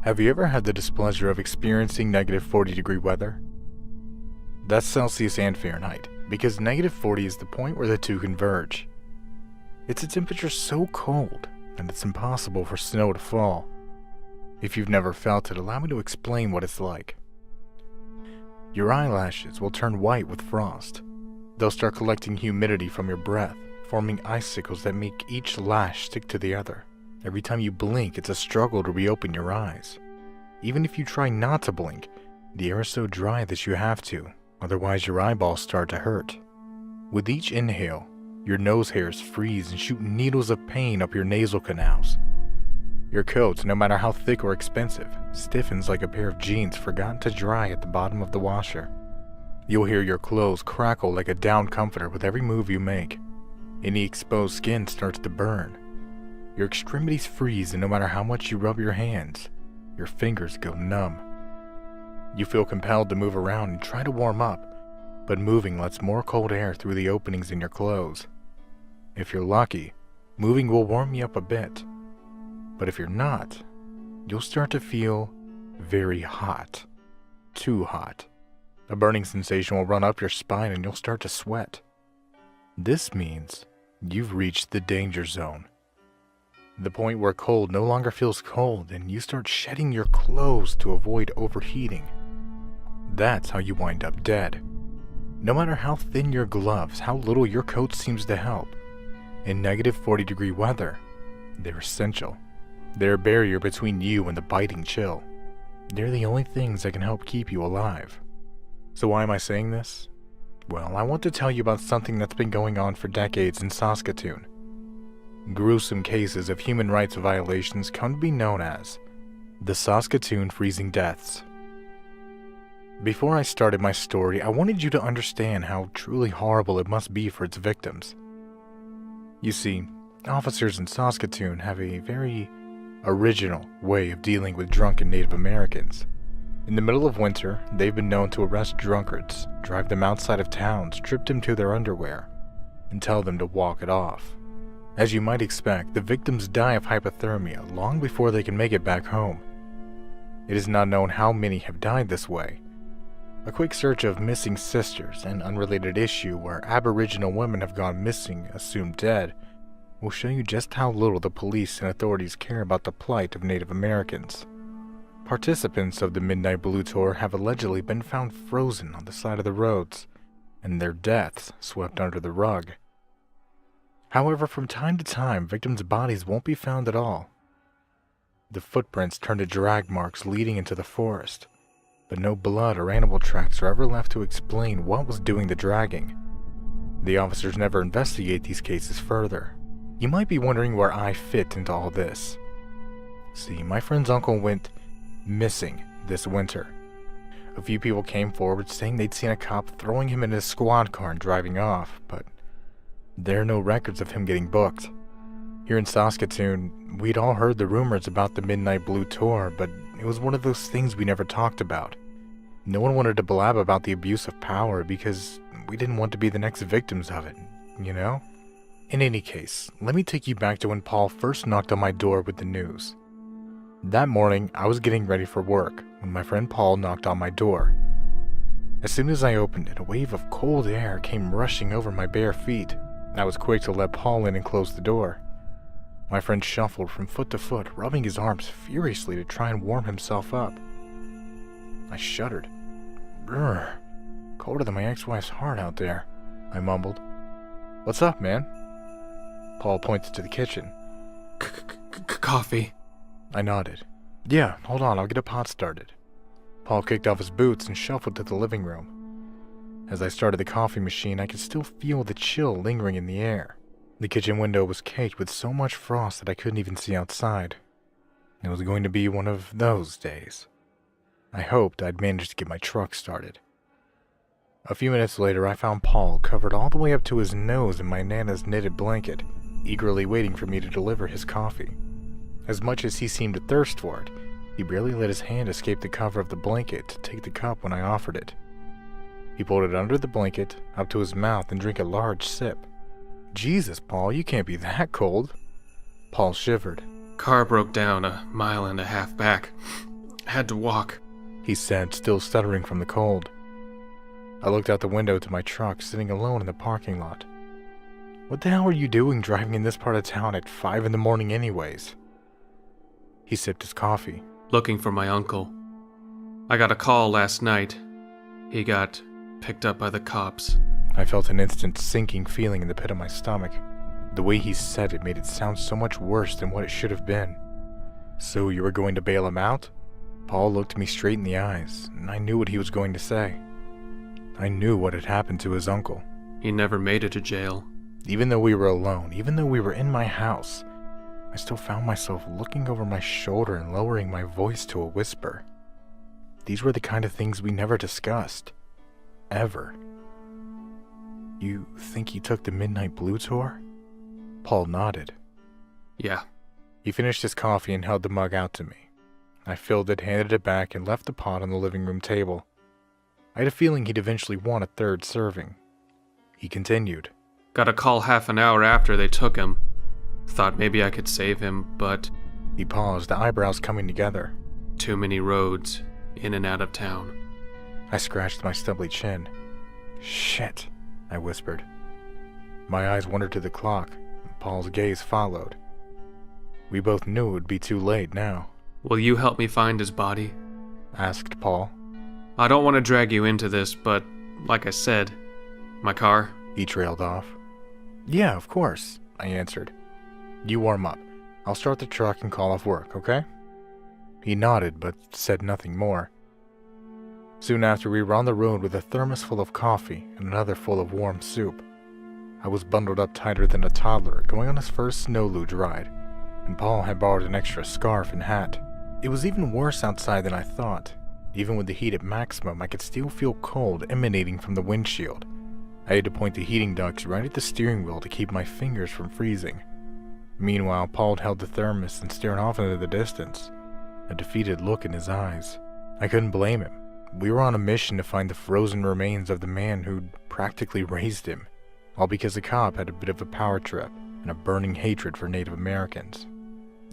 Have you ever had the displeasure of experiencing negative 40-degree weather? That's Celsius and Fahrenheit, because negative 40 is the point where the two converge. It's a temperature so cold that it's impossible for snow to fall. If you've never felt it, allow me to explain what it's like. Your eyelashes will turn white with frost. They'll start collecting humidity from your breath, forming icicles that make each lash stick to the other. Every time you blink, it's a struggle to reopen your eyes. Even if you try not to blink, the air is so dry that you have to, otherwise your eyeballs start to hurt. With each inhale, your nose hairs freeze and shoot needles of pain up your nasal canals. Your coat, no matter how thick or expensive, stiffens like a pair of jeans forgotten to dry at the bottom of the washer. You'll hear your clothes crackle like a down comforter with every move you make. Any exposed skin starts to burn. Your extremities freeze, and no matter how much you rub your hands, your fingers go numb. You feel compelled to move around and try to warm up, but moving lets more cold air through the openings in your clothes. If you're lucky, moving will warm you up a bit. But if you're not, you'll start to feel very hot. Too hot. A burning sensation will run up your spine and you'll start to sweat. This means you've reached the danger zone. The point where cold no longer feels cold and you start shedding your clothes to avoid overheating. That's how you wind up dead. No matter how thin your gloves, how little your coat seems to help. In negative 40-degree weather, they're essential. They're a barrier between you and the biting chill. They're the only things that can help keep you alive. So why am I saying this? Well, I want to tell you about something that's been going on for decades in Saskatoon. Gruesome cases of human rights violations come to be known as the Saskatoon freezing deaths. Before I started my story, I wanted you to understand how truly horrible it must be for its victims. You see, officers in Saskatoon have a very original way of dealing with drunken Native Americans. In the middle of winter, they've been known to arrest drunkards, drive them outside of town, strip them to their underwear, and tell them to walk it off. As you might expect, the victims die of hypothermia long before they can make it back home. It is not known how many have died this way. A quick search of missing sisters, an unrelated issue where Aboriginal women have gone missing, assumed dead, will show you just how little the police and authorities care about the plight of Native Americans. Participants of the Midnight Blue Tour have allegedly been found frozen on the side of the roads, and their deaths swept under the rug. However, from time to time, victims' bodies won't be found at all. The footprints turn to drag marks leading into the forest, but no blood or animal tracks are ever left to explain what was doing the dragging. The officers never investigate these cases further. You might be wondering where I fit into all this. See, my friend's uncle went missing this winter. A few people came forward saying they'd seen a cop throwing him in his squad car and driving off, but there are no records of him getting booked. Here in Saskatoon, we'd all heard the rumors about the Midnight Blue Tour, but it was one of those things we never talked about. No one wanted to blab about the abuse of power because we didn't want to be the next victims of it, you know? In any case, let me take you back to when Paul first knocked on my door with the news. That morning, I was getting ready for work when my friend Paul knocked on my door. As soon as I opened it, a wave of cold air came rushing over my bare feet. I was quick to let Paul in and close the door. My friend shuffled from foot to foot, rubbing his arms furiously to try and warm himself up. I shuddered. Brr, colder than my ex-wife's heart out there, I mumbled. What's up, man? Paul pointed to the kitchen. Coffee. I nodded. Yeah, hold on, I'll get a pot started. Paul kicked off his boots and shuffled to the living room. As I started the coffee machine, I could still feel the chill lingering in the air. The kitchen window was caked with so much frost that I couldn't even see outside. It was going to be one of those days. I hoped I'd managed to get my truck started. A few minutes later, I found Paul covered all the way up to his nose in my Nana's knitted blanket, eagerly waiting for me to deliver his coffee. As much as he seemed to thirst for it, he barely let his hand escape the cover of the blanket to take the cup when I offered it. He pulled it under the blanket, up to his mouth, and drank a large sip. Jesus, Paul, you can't be that cold. Paul shivered. Car broke down a mile and a half back. had to walk," he said, still stuttering from the cold. I looked out the window to my truck, sitting alone in the parking lot. What the hell were you doing driving in this part of town at 5 in the morning anyways? He sipped his coffee. "Looking for my uncle. I got a call last night. He got picked up by the cops." I felt an instant sinking feeling in the pit of my stomach. The way he said it made it sound so much worse than what it should have been. "So you were going to bail him out?" Paul looked me straight in the eyes, and I knew what he was going to say. I knew what had happened to his uncle. "He never made it to jail." Even though we were alone, even though we were in my house, I still found myself looking over my shoulder and lowering my voice to a whisper. These were the kind of things we never discussed. Ever. "You think he took the Midnight Blue tour?" Paul nodded. "Yeah." He finished his coffee and held the mug out to me. I filled it, handed it back, and left the pot on the living room table. I had a feeling he'd eventually want a third serving. He continued. "Got a call half an hour after they took him. Thought maybe I could save him, but..." He paused, the eyebrows coming together. "Too many roads, in and out of town." I scratched my stubbly chin. "Shit," I whispered. My eyes wandered to the clock, and Paul's gaze followed. We both knew it would be too late now. "Will you help me find his body?" asked Paul. "I don't want to drag you into this, but, like I said, my car..." He trailed off. "Yeah, of course," I answered. "You warm up. I'll start the truck and call off work, okay?" He nodded, but said nothing more. Soon after, we were on the road with a thermos full of coffee and another full of warm soup. I was bundled up tighter than a toddler, going on his first snow luge ride, and Paul had borrowed an extra scarf and hat. It was even worse outside than I thought. Even with the heat at maximum, I could still feel cold emanating from the windshield. I had to point the heating ducts right at the steering wheel to keep my fingers from freezing. Meanwhile, Paul held the thermos and stared off into the distance, a defeated look in his eyes. I couldn't blame him. We were on a mission to find the frozen remains of the man who'd practically raised him, all because the cop had a bit of a power trip and a burning hatred for Native Americans.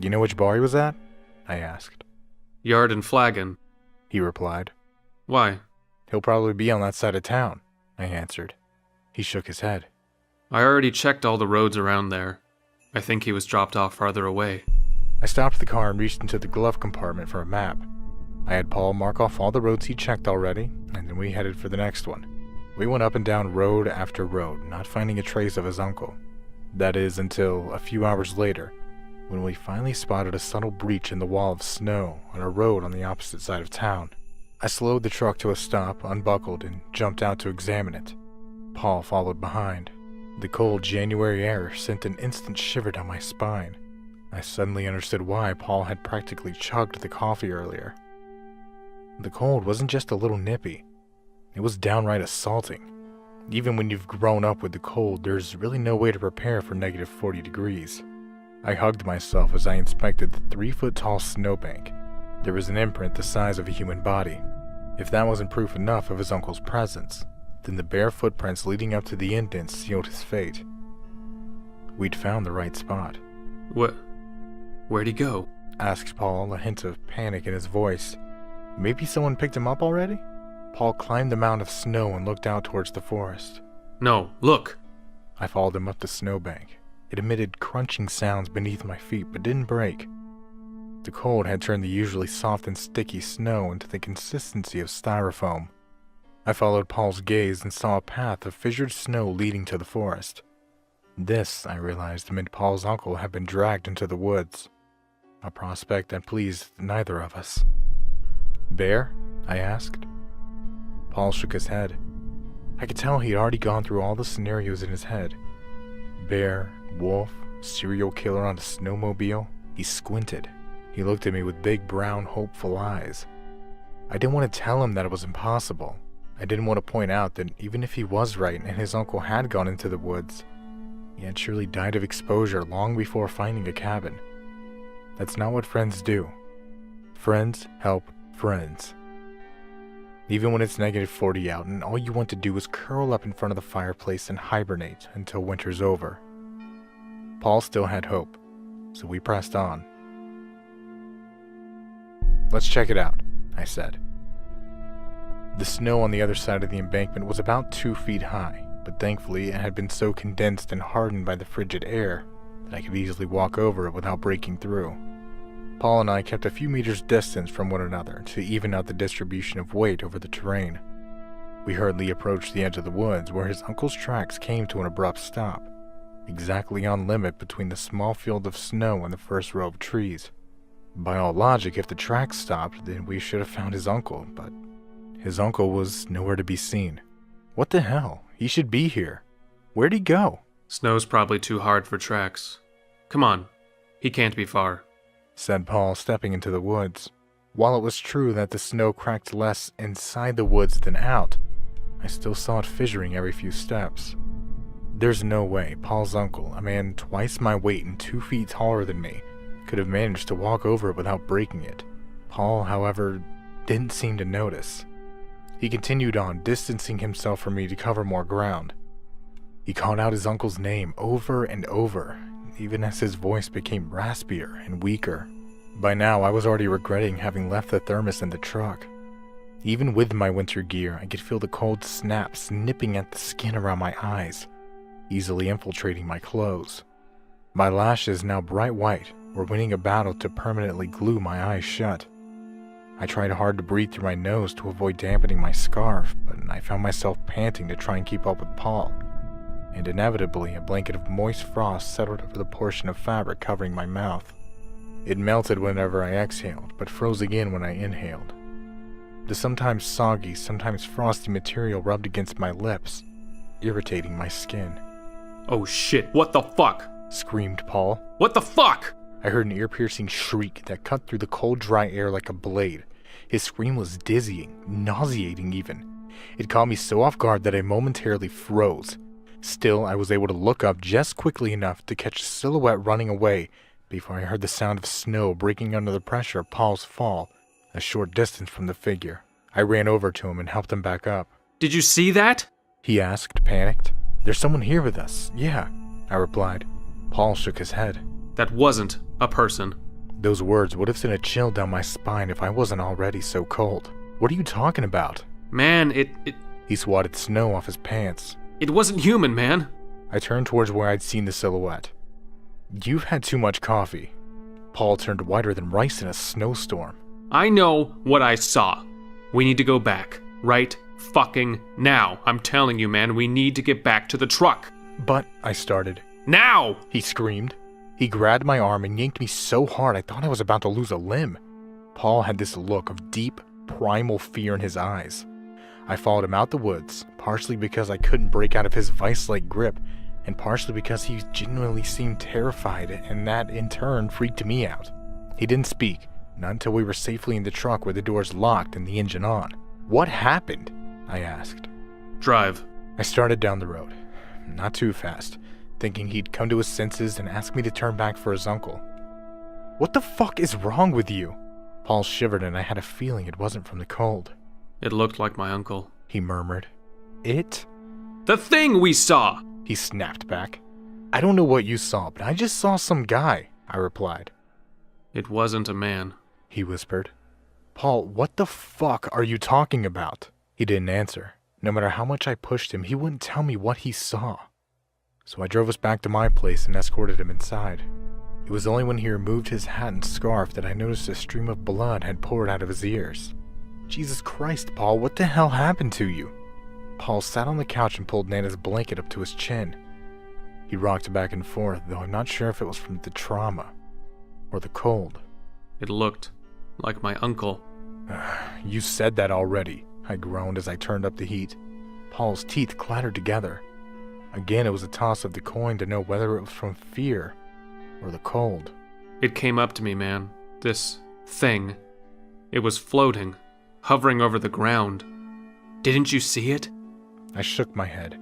"You know which bar he was at?" I asked. "Yard and Flagon," he replied. "Why?" "He'll probably be on that side of town," I answered. He shook his head. "I already checked all the roads around there. I think he was dropped off farther away." I stopped the car and reached into the glove compartment for a map. I had Paul mark off all the roads he checked already, and then we headed for the next one. We went up and down road after road, not finding a trace of his uncle. That is, until a few hours later, when we finally spotted a subtle breach in the wall of snow on a road on the opposite side of town. I slowed the truck to a stop, unbuckled, and jumped out to examine it. Paul followed behind. The cold January air sent an instant shiver down my spine. I suddenly understood why Paul had practically chugged the coffee earlier. The cold wasn't just a little nippy. It was downright assaulting. Even when you've grown up with the cold, there's really no way to prepare for negative 40 degrees. I hugged myself as I inspected the 3-foot-tall snowbank. There was an imprint the size of a human body. If that wasn't proof enough of his uncle's presence, then the bare footprints leading up to the indent sealed his fate. We'd found the right spot. Where'd he go?" asked Paul, a hint of panic in his voice. Maybe someone picked him up already? Paul climbed the mound of snow and looked out towards the forest. "No, look!" I followed him up the snowbank. It emitted crunching sounds beneath my feet, but didn't break. The cold had turned the usually soft and sticky snow into the consistency of styrofoam. I followed Paul's gaze and saw a path of fissured snow leading to the forest. This, I realized, meant Paul's uncle had been dragged into the woods, a prospect that pleased neither of us. "Bear?" I asked. Paul shook his head. I could tell he'd already gone through all the scenarios in his head. Bear, wolf, serial killer on a snowmobile. He squinted. He looked at me with big brown, hopeful eyes. I didn't want to tell him that it was impossible. I didn't want to point out that even if he was right and his uncle had gone into the woods, he had surely died of exposure long before finding a cabin. That's not what friends do. Friends help friends. Even when it's negative 40 out and all you want to do is curl up in front of the fireplace and hibernate until winter's over. Paul still had hope, so we pressed on. "Let's check it out," I said. The snow on the other side of the embankment was about 2 feet high, but thankfully it had been so condensed and hardened by the frigid air that I could easily walk over it without breaking through. Paul and I kept a few meters distance from one another to even out the distribution of weight over the terrain. We hurriedly approached the edge of the woods where his uncle's tracks came to an abrupt stop, exactly on limit between the small field of snow and the first row of trees. By all logic, if the tracks stopped, then we should have found his uncle, but his uncle was nowhere to be seen. What the hell? He should be here. Where'd he go? Snow's probably too hard for tracks. Come on, he can't be far, said Paul, stepping into the woods. While it was true that the snow cracked less inside the woods than out, I still saw it fissuring every few steps. There's no way Paul's uncle, a man twice my weight and 2 feet taller than me, could have managed to walk over it without breaking it. Paul, however, didn't seem to notice. He continued on, distancing himself from me to cover more ground. He called out his uncle's name over and over, even as his voice became raspier and weaker. By now, I was already regretting having left the thermos in the truck. Even with my winter gear, I could feel the cold snaps nipping at the skin around my eyes, easily infiltrating my clothes. My lashes, now bright white, were winning a battle to permanently glue my eyes shut. I tried hard to breathe through my nose to avoid dampening my scarf, but I found myself panting to try and keep up with Paul, and inevitably a blanket of moist frost settled over the portion of fabric covering my mouth. It melted whenever I exhaled, but froze again when I inhaled. The sometimes soggy, sometimes frosty material rubbed against my lips, irritating my skin. Oh shit, what the fuck? Screamed Paul. What the fuck? I heard an ear-piercing shriek that cut through the cold, dry air like a blade. His scream was dizzying, nauseating even. It caught me so off guard that I momentarily froze. Still, I was able to look up just quickly enough to catch a silhouette running away before I heard the sound of snow breaking under the pressure of Paul's fall, a short distance from the figure. I ran over to him and helped him back up. Did you see that? He asked, panicked. There's someone here with us. Yeah, I replied. Paul shook his head. That wasn't a person. Those words would have sent a chill down my spine if I wasn't already so cold. What are you talking about? Man, He swatted snow off his pants. It wasn't human, man. I turned towards where I'd seen the silhouette. You've had too much coffee. Paul turned whiter than rice in a snowstorm. I know what I saw. We need to go back. Right fucking now. I'm telling you, man, we need to get back to the truck. But, I started. Now! He screamed. He grabbed my arm and yanked me so hard I thought I was about to lose a limb. Paul had this look of deep, primal fear in his eyes. I followed him out the woods, partially because I couldn't break out of his vice-like grip, and partially because he genuinely seemed terrified, and that, in turn, freaked me out. He didn't speak, not until we were safely in the truck with the doors locked and the engine on. What happened? I asked. Drive. I started down the road. Not too fast, thinking he'd come to his senses and ask me to turn back for his uncle. What the fuck is wrong with you? Paul shivered and I had a feeling it wasn't from the cold. It looked like my uncle, he murmured. It? The thing we saw! He snapped back. I don't know what you saw, but I just saw some guy, I replied. It wasn't a man, he whispered. Paul, what the fuck are you talking about? He didn't answer. No matter how much I pushed him, he wouldn't tell me what he saw. So I drove us back to my place and escorted him inside. It was only when he removed his hat and scarf that I noticed a stream of blood had poured out of his ears. Jesus Christ, Paul, what the hell happened to you? Paul sat on the couch and pulled Nana's blanket up to his chin. He rocked back and forth, though I'm not sure if it was from the trauma or the cold. It looked like my uncle. You said that already, I groaned as I turned up the heat. Paul's teeth clattered together. Again, it was a toss of the coin to know whether it was from fear or the cold. It came up to me, man. This thing. It was floating, hovering over the ground. Didn't you see it? I shook my head.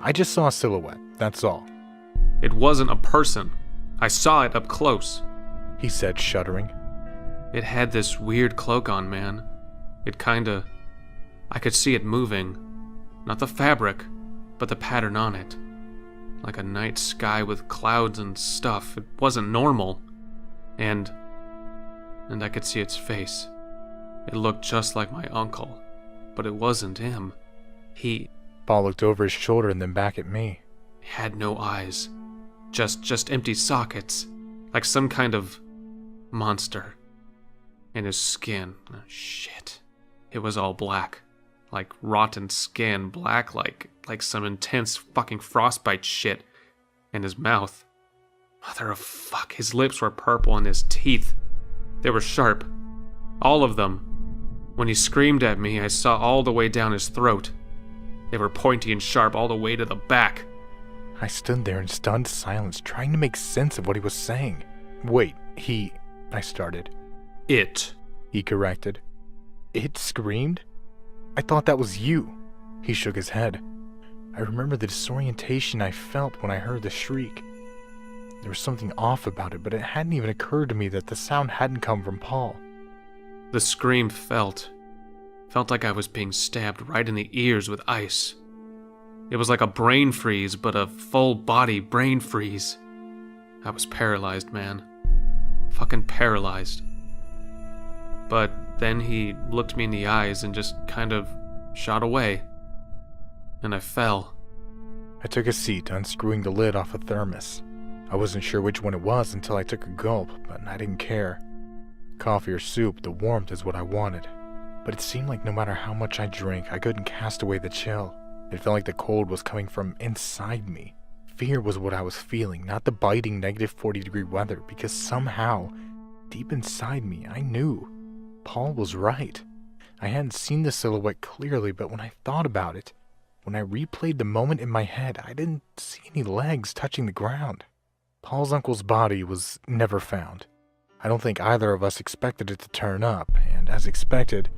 I just saw a silhouette, that's all. It wasn't a person. I saw it up close, he said, shuddering. It had this weird cloak on, man. I could see it moving. Not the fabric, but the pattern on it. Like a night sky with clouds and stuff. It wasn't normal. And I could see its face. It looked just like my uncle, but it wasn't him. He Paul looked over his shoulder and then back at me. had no eyes. Just empty sockets, like some kind of monster. And his skin, oh, shit. It was all black. Like rotten skin, black like some intense fucking frostbite shit. And his mouth. Mother of fuck, his lips were purple and his teeth. They were sharp. All of them. When he screamed at me, I saw all the way down his throat. They were pointy and sharp all the way to the back. I stood there in stunned silence, trying to make sense of what he was saying. Wait, I started. It. He corrected. It screamed? I thought that was you. He shook his head. I remember the disorientation I felt when I heard the shriek. There was something off about it, but it hadn't even occurred to me that the sound hadn't come from Paul. The scream felt like I was being stabbed right in the ears with ice. It was like a brain freeze, but a full body brain freeze. I was paralyzed, man. Fucking paralyzed. But then he looked me in the eyes and just kind of shot away. And I fell. I took a seat, unscrewing the lid off a thermos. I wasn't sure which one it was until I took a gulp, but I didn't care. Coffee or soup, the warmth is what I wanted. But it seemed like no matter how much I drank, I couldn't cast away the chill. It felt like the cold was coming from inside me. Fear was what I was feeling, not the biting -40-degree weather, because somehow, deep inside me, I knew Paul was right. I hadn't seen the silhouette clearly, but when I thought about it, when I replayed the moment in my head, I didn't see any legs touching the ground. Paul's uncle's body was never found. I don't think either of us expected it to turn up, and as expected,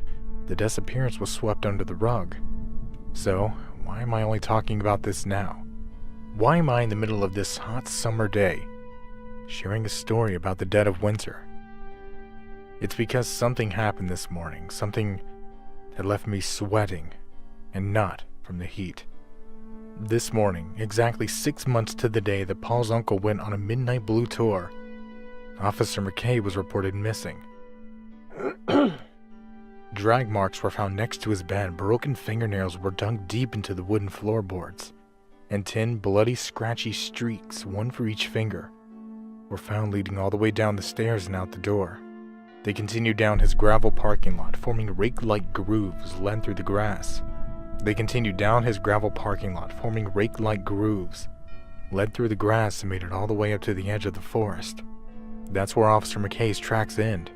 the disappearance was swept under the rug. So, why am I only talking about this now? Why am I in the middle of this hot summer day, sharing a story about the dead of winter? It's because something happened this morning, something that left me sweating, and not from the heat. This morning, exactly 6 months to the day that Paul's uncle went on a midnight blue tour, Officer McKay was reported missing. Drag marks were found next to his bed, broken fingernails were dug deep into the wooden floorboards, and 10 bloody, scratchy streaks, one for each finger, were found leading all the way down the stairs and out the door. They continued down his gravel parking lot, forming rake-like grooves led through the grass. They continued down his gravel parking lot, forming rake-like grooves led through the grass and made it all the way up to the edge of the forest. That's where Officer McKay's tracks end.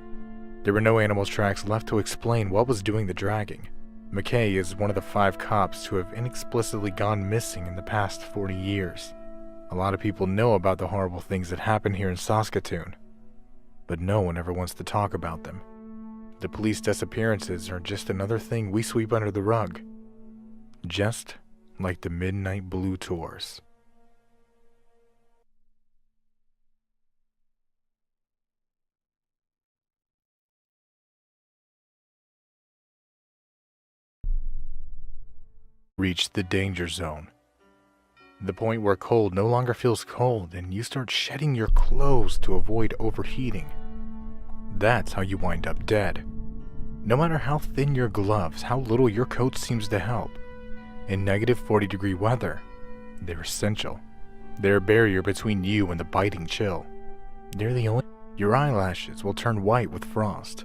There were no animals' tracks left to explain what was doing the dragging. McKay is one of the 5 cops who have inexplicably gone missing in the past 40 years. A lot of people know about the horrible things that happen here in Saskatoon, but no one ever wants to talk about them. The police disappearances are just another thing we sweep under the rug. Just like the midnight blue tours. Reach the danger zone. The point where cold no longer feels cold and you start shedding your clothes to avoid overheating. That's how you wind up dead. No matter how thin your gloves, how little your coat seems to help. In -40-degree weather, they're essential. They're a barrier between you and the biting chill. They're the only. Your eyelashes will turn white with frost.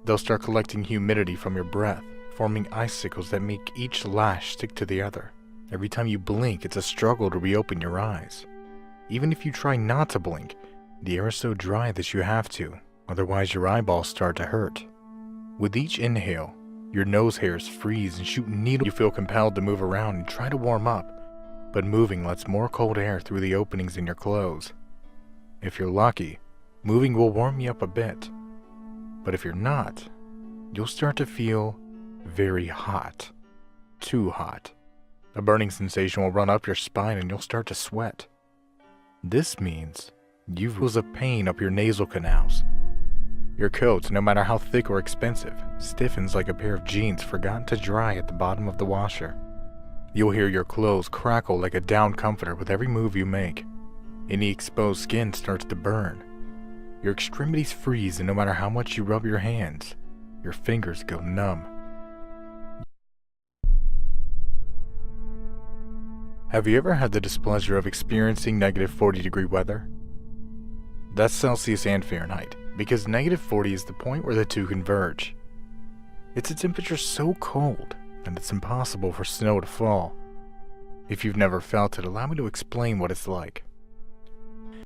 They'll start collecting humidity from your breath, forming icicles that make each lash stick to the other. Every time you blink, it's a struggle to reopen your eyes. Even if you try not to blink, the air is so dry that you have to, otherwise your eyeballs start to hurt. With each inhale, your nose hairs freeze and shoot needles. You feel compelled to move around and try to warm up, but moving lets more cold air through the openings in your clothes. If you're lucky, moving will warm you up a bit. But if you're not, you'll start to feel very hot. Too hot. A burning sensation will run up your spine and you'll start to sweat. This means you've feels of pain up your nasal canals. Your coat, no matter how thick or expensive, stiffens like a pair of jeans forgotten to dry at the bottom of the washer. You'll hear your clothes crackle like a down comforter with every move you make. Any exposed skin starts to burn. Your extremities freeze, and no matter how much you rub your hands, your fingers go numb. Have you ever had the displeasure of experiencing negative 40-degree weather? That's Celsius and Fahrenheit, because negative 40 is the point where the two converge. It's a temperature so cold that it's impossible for snow to fall. If you've never felt it, allow me to explain what it's like.